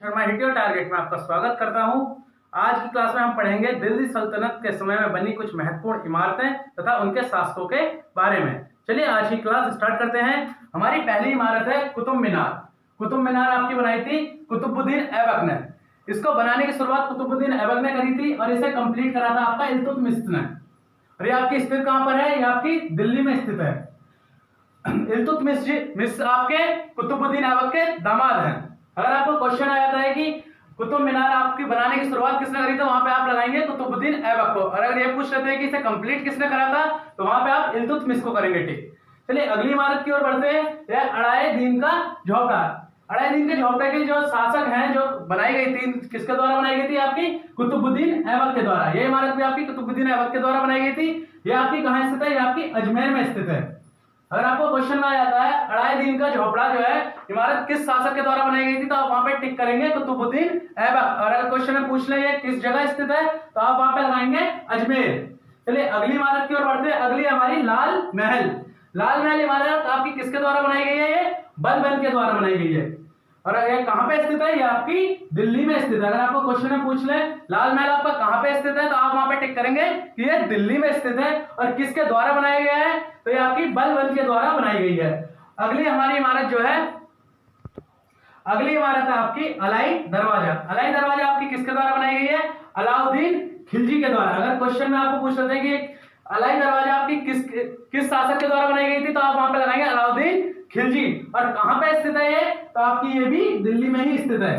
Sharma hit your target में आपका स्वागत करता हूं। आज की क्लास में हम पढ़ेंगे दिल्ली सल्तनत के समय में बनी कुछ महत्वपूर्ण इमारतें तथा उनके शासकों के बारे में। चलिए आज की क्लास स्टार्ट करते हैं। हमारी पहली इमारत है कुतुब मीनार। कुतुब मीनार आपकी बनाई थी कुतुबुद्दीन ऐबक ने। इसको बनाने की शुरुआत कुतुबुद्दीन ऐबक ने करी थी और इसे कंप्लीट करा था आपका इल्तुतमिश ने। और ये आपकी स्थित कहां पर है? ये आपकी दिल्ली में स्थित है। इल्तुतमिश आपके कुतुबुद्दीन ऐबक के दामाद हैं। अगर आपको क्वेश्चन आ जाता है कि कुतुब मीनार आपकी बनाने की शुरुआत किसने करी, तो वहां पे आप लगाएंगे कुतुबुद्दीन ऐबक को। और अगर ये पूछ लेते हैं कि इसे कंप्लीट किसने करा था, तो वहां पे आप इल्तुतमिश को करेंगे। ठीक, चलिए अगली इमारत की ओर बढ़ते हैं। यह अड़ाए दीन का झोपड़ा। अड़ाए दीन के झोपड़े के जो शासक हैं, जो बनाई गई थी, किसके द्वारा बनाई गई थी? आपकी कुतुबुद्दीन ऐबक के द्वारा। ये इमारत भी आपकी कुतुबुद्दीन ऐबक के द्वारा बनाई गई थी। ये आपकी कहां स्थित है? ये आपकी अजमेर में स्थित है। अगर आपको क्वेश्चन में आ जाता है अड़ाए दीन का झोपड़ा जो है इमारत किस शासक के द्वारा बनाई गई थी, तो आप वहां पे टिक करेंगे कुतुबुद्दीन ऐबक। और अगर क्वेश्चन में पूछ ले ये किस जगह स्थित है, तो आप वहां पे लगाएंगे अजमेर। चलिए अगली इमारत की ओर बढ़ते हैं। अगली हमारी लाल महल। लाल महल इमारत आपकी किसके द्वारा बनाई गई है? ये बलबन के द्वारा बनाई गई है। और ये कहां पे स्थित है? ये आपकी दिल्ली में स्थित है। अगर आपको क्वेश्चन में पूछ ले लाल महल आपका कहां पे स्थित है, तो आप वहां पे टिक करेंगे कि ये दिल्ली में स्थित है। और किसके द्वारा बनाया गया है? तो ये आपकी बलबन के द्वारा बनाई गई है। अगली हमारी इमारत जो है, अगली इमारत है आपकी अलाई दरवाजा। अलाई दरवाजा आपकी किसके द्वारा बनाई गई है? अलाउद्दीन खिलजी के द्वारा। अगर क्वेश्चन में आपको पूछ लेते हैं कि अलाई दरवाजा आपकी किस शासक के द्वारा बनाई गई थी, तो आप वहां पे लगाएंगे अलाउद्दीन खिलजी। और कहां पे स्थित है ये? तो आपकी ये भी दिल्ली में ही स्थित है।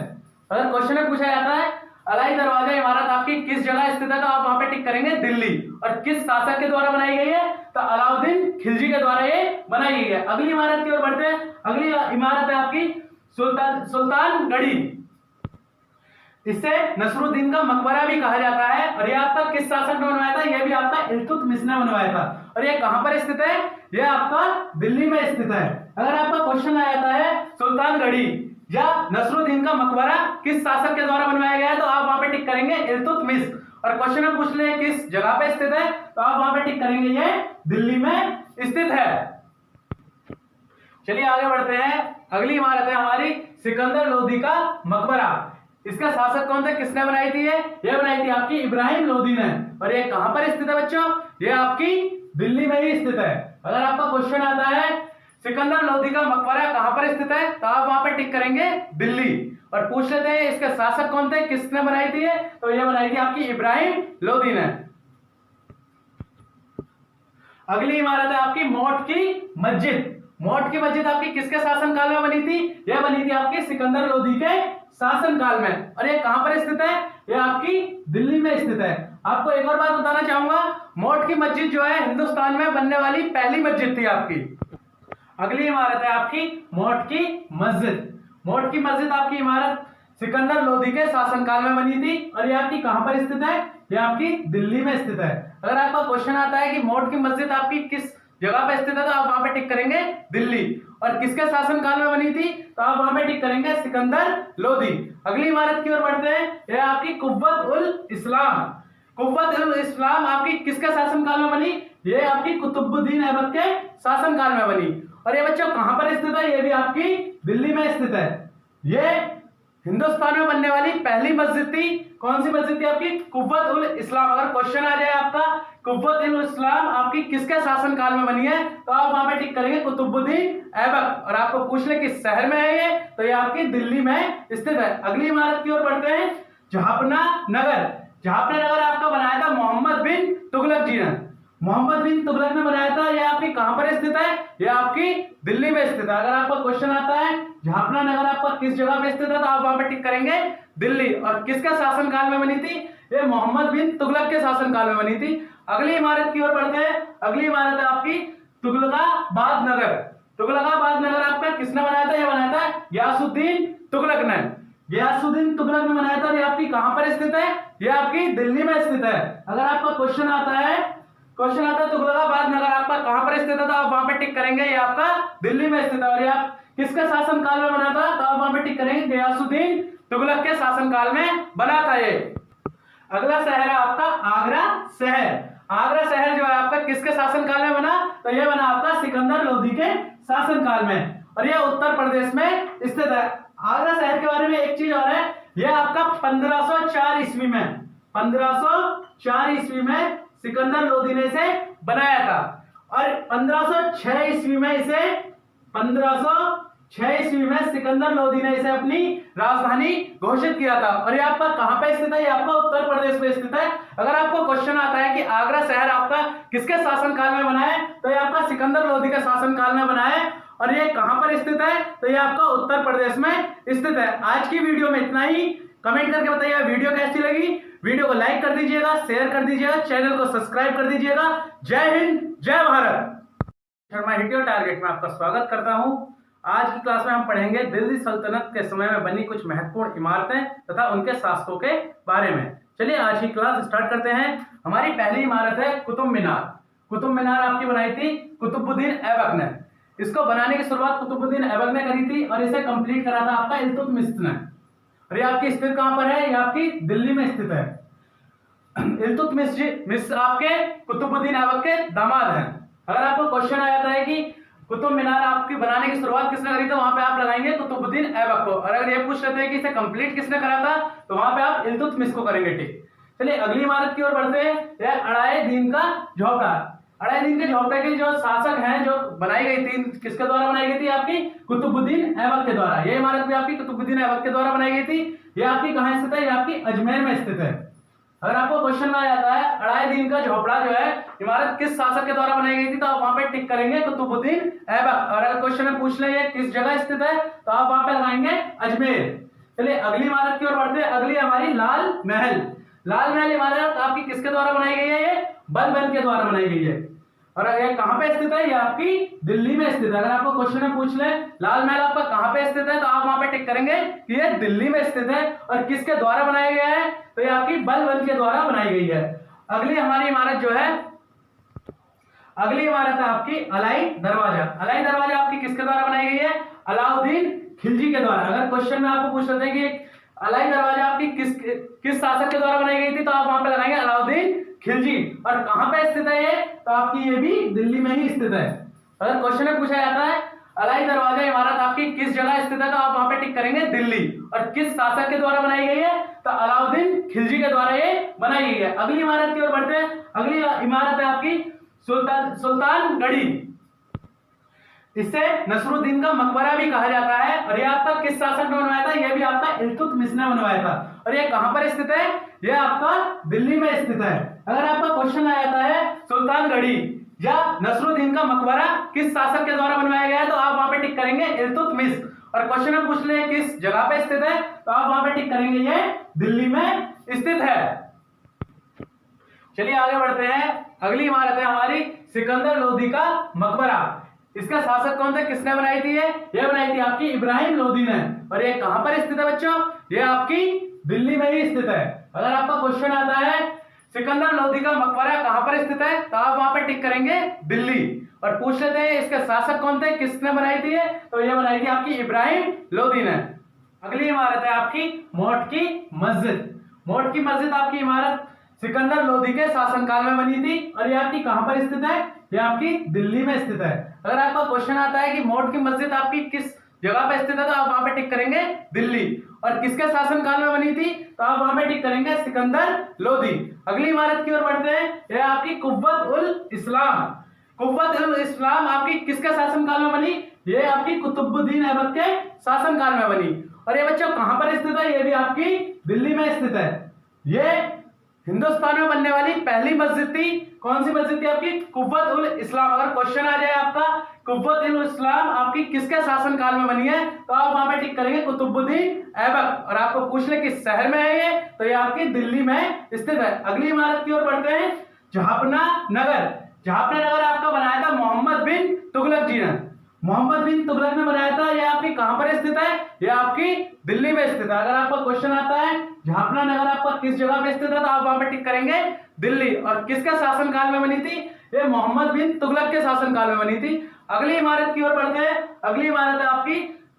अगर क्वेश्चन में पूछा जाता है अलाई दरवाजा इमारत आपकी किस जगह स्थित है, तो आप वहां पे टिक करेंगे दिल्ली। और किस शासक के द्वारा बनाई गई है? तो अलाउद्दीन खिलजी के द्वारा ये बनाई गई है। अगली इमारत की ओर बढ़ते हैं। अगली इमारत है आपकी सुल्तानगढ़ी। इसे नसरुद्दीन का मकबरा भी कहा जाता है। और यह आपका किस शासक ने बनवाया था? यह भी आपका इल्तुतमिश ने बनवाया था। और यह कहां पर स्थित है? यह आपका दिल्ली में स्थित है। अगर आपका क्वेश्चन आ जाता है सुल्तानगढ़ी या नसरुद्दीन का मकबरा किस शासक के द्वारा बनवाया गया है, तो आप वहां पे टिक करेंगे इल्तुतमिश। और क्वेश्चन में पूछ ले किस जगह पे स्थित है, तो आप वहां पे टिक करेंगे ये दिल्ली में स्थित है। चलिए आगे बढ़ते हैं। अगली इमारत है हमारी सिकंदर लोदी का मकबरा। इसका शासक कौन था? किसने बनाई थी? ये बनाई थी आपकी इब्राहिम लोदी ने। और ये कहां पर स्थित है बच्चों? ये आपकी दिल्ली में ही स्थित है। अगर आपका क्वेश्चन आता है सिकंदर लोदी का मकबरा कहां पर स्थित है, तो आप वहां पर टिक करेंगे दिल्ली। और पूछ लेते हैं इसके शासक कौन थे, किसने बनाई थी? तो ये बनाई थी आपकी इब्राहिम लोदी ने। अगली इमारत है आपकी मोट की मस्जिद। मोट की मस्जिद आपकी किसके शासनकाल में बनी थी? यह बनी थी आपकी सिकंदर लोदी के शासनकाल में। और ये कहां पर स्थित है? यह आपकी दिल्ली में स्थित है। आपको एक और बात बताना चाहूंगा, मोट की मस्जिद जो है हिंदुस्तान में बनने वाली पहली मस्जिद थी आपकी। अगली इमारत है आपकी मोट की मस्जिद। मोट की मस्जिद आपकी इमारत सिकंदर लोदी के शासनकाल में बनी थी। और ये आपकी कहां पर स्थित है? ये आपकी दिल्ली में स्थित है। अगर आपका क्वेश्चन आता है कि मोट की मस्जिद आपकी किस जगह पे स्थित है, तो आप वहां पे टिक करेंगे दिल्ली। और किसके शासनकाल में बनी थी, तो आप वहां पे टिक करेंगे सिकंदर लोदी। अगली इमारत की ओर बढ़ते हैं। यह आपकी कुव्वत उल इस्लाम। कुव्वत उल इस्लाम आपकी किसके शासनकाल में बनी? ये आपकी कुतुबुद्दीन ऐबक के शासनकाल में बनी। और ये बच्चों कहां पर स्थित है? ये भी आपकी दिल्ली में स्थित है। ये हिंदुस्तान में बनने वाली पहली मस्जिद थी। कौन सी मस्जिद थी? आपकी कुव्वत उल इस्लाम। अगर क्वेश्चन आ जाए आपका कुव्वत उल इस्लाम आपकी किसके शासनकाल में बनी है, तो आप वहां पे टिक करेंगे कुतुबुद्दीन ऐबक। और आपको पूछ ले किस शहर में है ये, तो ये आपकी दिल्ली में स्थित है। अगली इमारत की ओर बढ़ते हैं। जहापना नगर। जहापना नगर आपका बनाया था मोहम्मद बिन तुगलक जी ने। मोहम्मद बिन तुगलक ने बनाया था। यह आपकी कहां पर स्थित है? यह आपकी दिल्ली में स्थित है। अगर आपका क्वेश्चन आता है जहापना नगर आपका किस जगह पे स्थित है, तो आप वहां पे टिक करेंगे दिल्ली। और किसका शासनकाल में बनी थी? ये मोहम्मद बिन तुगलक के शासनकाल में बनी थी। अगली इमारत की ओर बढ़ते हैं। अगली इमारत है आपकी तुगलकाबाद नगर। तुगलकाबाद नगर आपका किसने बनाया था? यह बनाया था गयासुद्दीन तुगलक ने। गयासुद्दीन तुगलक ने बनाया था। ये आपकी कहां पर स्थित है? यह आपकी दिल्ली में स्थित है। अगर आपका क्वेश्चन आता है तुगलकाबाद नगर आपका कहां पर स्थित है, तो आप वहां पे टिक करेंगे ये आपका दिल्ली में स्थित है। और ये आप किसके शासनकाल में बना था, तो आप वहां पे टिक करेंगे गयासुद्दीन तुगलक के शासनकाल में बना था ये। अगला शहर है आपका आगरा शहर। आगरा शहर जो है आपका किसके शासनकाल में बना, तो यह बना आपका सिकंदर लोदी के शासनकाल में। और यह उत्तर प्रदेश में स्थित है। आगरा शहर के बारे में एक चीज और है यह आपका 1504 ईस्वी में 1504 ईस्वी में सिकंदर लोदी ने इसे बनाया था और 1506 ईस्वी में इसे 1506 ईस्वी में सिकंदर लोदी ने इसे अपनी राजधानी घोषित किया था। और ये आपका कहां पे स्थित है? ये आपका उत्तर प्रदेश में स्थित है। अगर आपको क्वेश्चन आता है कि आगरा शहर आपका किसके शासनकाल में बना है, तो ये आपका सिकंदर लोदी के शासनकाल में बना है। और ये कहां पर स्थित है? तो ये आपका उत्तर प्रदेश में स्थित है। आज की वीडियो में इतना ही। कमेंट करके बताइए वीडियो कैसी लगी। वीडियो को लाइक कर दीजिएगा, शेयर कर दीजिएगा, चैनल को सब्सक्राइब कर दीजिएगा। जय हिंद, जय भारत। शर्मा हिटियो टारगेट में आपका स्वागत करता हूं। आज की क्लास में हम पढ़ेंगे दिल्ली सल्तनत के समय में बनी कुछ महत्वपूर्ण इमारतें तथा उनके शासकों के बारे में। चलिए आज की क्लास स्टार्ट करते हैं। हमारी पहली इमारत है कुतुब मीनार। कुतुब मीनार आपकी बनाई थी कुतुबुद्दीन ऐबक ने। इसको बनाने की शुरुआत कुतुबुद्दीन ऐबक ने करी थी और इसे कंप्लीट करा था आपका इल्तुतमिश ने। और ये आपकी स्थित कहां पर है? ये आपकी दिल्ली में स्थित है। इल्तुतमिश आपके कुतुबुद्दीन ऐबक के दामाद हैं। अगर आपको क्वेश्चन आ जाता है कि कुतुब मीनार आपकी बनाने की शुरुआत किसने करी, तो वहां पे आप लगाएंगे कुतुबुद्दीन ऐबक को। और अगर ये पूछ लेते हैं कि इसे कंप्लीट किसने करा था, तो वहां पे आप इल्तुतमिश को करेंगे। ठीक, चलिए अगली इमारत की ओर बढ़ते हैं। यह अड़ाए दीन का झोपड़ा। अड़ाए दीन के झोपड़े के जो शासक हैं, जो बनाई गई थी, किसके द्वारा बनाई गई थी? आपकी कुतुबुद्दीन ऐबक के द्वारा। ये इमारत भी आपकी कुतुबुद्दीन ऐबक के द्वारा बनाई गई थी। ये आपकी कहां स्थित है? ये आपकी अजमेर में स्थित है। अगर आपको क्वेश्चन में आ जाता है अड़ाए दीन का झोपड़ा जो है इमारत किस शासक के द्वारा बनाई गई थी, तो आप वहां पे टिक करेंगे कुतुबुद्दीन ऐबक। और अगर क्वेश्चन में पूछ ले ये किस जगह स्थित है, तो आप वहां पे लगाएंगे अजमेर। चलिए अगली इमारत की ओर बढ़ते हैं। अगली हमारी लाल महल। लाल महल इमारत आपकी किसके द्वारा बनाई गई है? ये बलबन के द्वारा बनाई गई है। और ये कहां पे स्थित है? ये आपकी दिल्ली में स्थित है। अगर आपको क्वेश्चन में पूछ ले लाल महल आपका कहां पे स्थित है, तो आप वहां पे टिक करेंगे कि ये दिल्ली में स्थित है। और किसके द्वारा बनाया गया है? तो ये आपकी बलबन के द्वारा बनाई गई है। अगली हमारी इमारत जो है, अगली इमारत है आपकी अलाई दरवाजा। अलाई दरवाजा आपकी किसके द्वारा बनाई गई है? अलाउद्दीन खिलजी के द्वारा। अगर क्वेश्चन में आपको पूछ लेते हैं कि अलाई दरवाजा आपकी किस शासक के द्वारा बनाई गई थी, तो आप वहां पे लगाएंगे अलाउद्दीन खिलजी। और कहां पे स्थित है ये? तो आपकी ये भी दिल्ली में ही स्थित है। अगर क्वेश्चन में पूछा जाता है अलाई दरवाजा इमारत आपकी किस जगह स्थित है, तो आप वहां पे टिक करेंगे दिल्ली। और किस शासक के द्वारा बनाई गई है? तो अलाउद्दीन खिलजी के द्वारा ये बनाई गई है। अगली इमारत की ओर बढ़ते हैं। अगली इमारत है आपकी सुल्तानगढ़ी। इसे नसरुद्दीन का मकबरा भी कहा जाता है। और ये आपका किस शासक ने बनवाया था? यह भी आपका इल्तुतमिश ने बनवाया था। और ये कहां पर स्थित है? यह आपका दिल्ली में स्थित है। अगर आपका क्वेश्चन आ जाता है सुल्तानगढ़ी या नसरुद्दीन का मकबरा किस शासक के द्वारा बनवाया गया है, तो आप वहां पे टिक करेंगे इल्तुतमिश। और क्वेश्चन में पूछ ले किस जगह पे स्थित है, तो आप वहां पे टिक करेंगे ये दिल्ली में स्थित है। चलिए आगे बढ़ते हैं। अगली इमारत है हमारी सिकंदर लोदी का मकबरा। इसका शासक कौन था? किसने बनाई थी? ये बनाई थी आपकी इब्राहिम लोदी ने। और ये कहां पर स्थित है बच्चों? ये आपकी दिल्ली में ही स्थित है। अगर आपका क्वेश्चन आता है सिकंदर लोदी का मकबरा कहां पर स्थित है, तो आप वहां पर टिक करेंगे दिल्ली। और पूछ लेते हैं इसके शासक कौन थे, किसने बनाई थी? तो ये बनाई थी आपकी इब्राहिम लोदी ने। अगली इमारत है आपकी मोट की मस्जिद। मोट की मस्जिद आपकी इमारत सिकंदर लोदी के शासनकाल में बनी थी। और ये आपकी कहां पर स्थित है? ये आपकी दिल्ली में स्थित है। अगर आपका क्वेश्चन आता है कि मोट की मस्जिद आपकी किस जगह पे स्थित है, तो आप वहां पे टिक करेंगे दिल्ली। और किसके शासनकाल में बनी थी, तो आप वहां पे टिक करेंगे सिकंदर लोदी। अगली इमारत की ओर बढ़ते हैं। यह आपकी कुव्वत उल इस्लाम। कुव्वत उल इस्लाम आपकी किसके शासनकाल में बनी? ये आपकी कुतुबुद्दीन ऐबक के शासनकाल में बनी। और ये बच्चों कहां पर स्थित है? ये भी आपकी दिल्ली में स्थित है। ये हिंदुस्तान में बनने वाली पहली मस्जिद थी। कौन सी मस्जिद थी? आपकी कुव्वत उल इस्लाम। अगर क्वेश्चन आ जाए आपका कुव्वत उल इस्लाम आपकी किसके शासनकाल में बनी है, तो आप वहां पे टिक करेंगे कुतुबुद्दीन ऐबक। और आपको पूछ ले किस शहर में है ये, तो ये आपकी दिल्ली में स्थित है। अगली इमारत की ओर बढ़ते हैं। जहापना नगर। जहापना नगर आपका बनाया था मोहम्मद बिन तुगलक जी ने। मोहम्मद बिन तुगलक ने बनाया था। यह आपकी कहां पर स्थित है? यह आपकी दिल्ली में स्थित है। अगर आपका क्वेश्चन आता है जहापना नगर आपका किस जगह पे स्थित है, तो आप वहां पे टिक करेंगे दिल्ली। और किसके शासनकाल में बनी थी? ये मोहम्मद बिन तुगलक के शासनकाल में बनी थी। अगली इमारत की ओर बढ़ते हैं। अगली इमारत है आपकी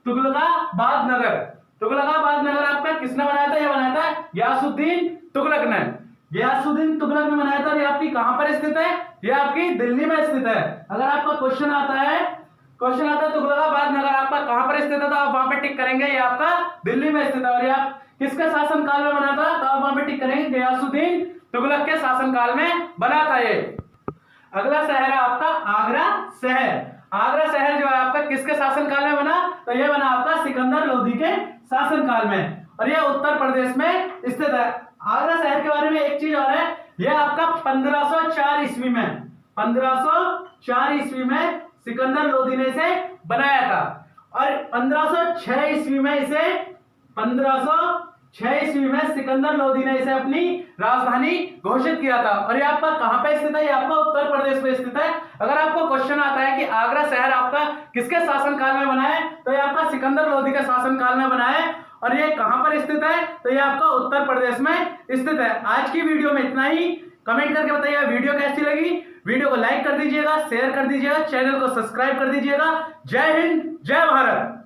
तुगलकाबाद नगर। तुगलकाबाद नगर आपका किसने बनाया था? यह बनाया था गयासुद्दीन तुगलक ने। गयासुद्दीन तुगलक ने बनाया था। और ये आपकी कहां पर स्थित है? ये आपकी दिल्ली में स्थित है। अगर आपका क्वेश्चन आता है तुगलकाबाद नगर आपका कहां पर स्थित है, तो आप वहां पे टिक करेंगे ये आपका दिल्ली में स्थित है। और ये किसके शासनकाल में बना था? तो आप वहां पे टिक करेंगे गयासुद्दीन तुगलक के शासनकाल में बना था ये। अगला शहर है आपका आगरा शहर। आगरा शहर जो है आपका किसके शासनकाल में बना? तो यह बना आपका सिकंदर लोदी के शासनकाल में, और यह उत्तर प्रदेश में स्थित है। आगरा शहर के बारे में एक चीज और है, यह आपका 1504 ईस्वी में 1504 ईस्वी में सिकंदर लोदी ने इसे बनाया था, और 1506 ईस्वी में इसे 1506 ईस्वी में सिकंदर लोदी ने इसे अपनी राजधानी घोषित किया था। और ये आपका कहां पे स्थित है? ये आपका उत्तर प्रदेश में स्थित है। अगर आपको क्वेश्चन आता है कि आगरा शहर आपका किसके शासनकाल में बना है, तो ये आपका सिकंदर लोदी के शासनकाल में बना है, और ये कहां पर स्थित है? तो ये आपका उत्तर प्रदेश में स्थित है। आज की वीडियो में इतना ही। कमेंट करके बताइए वीडियो कैसी लगी। वीडियो को लाइक कर दीजिएगा, शेयर कर दीजिएगा, चैनल को सब्सक्राइब कर दीजिएगा। जय हिंद, जय भारत।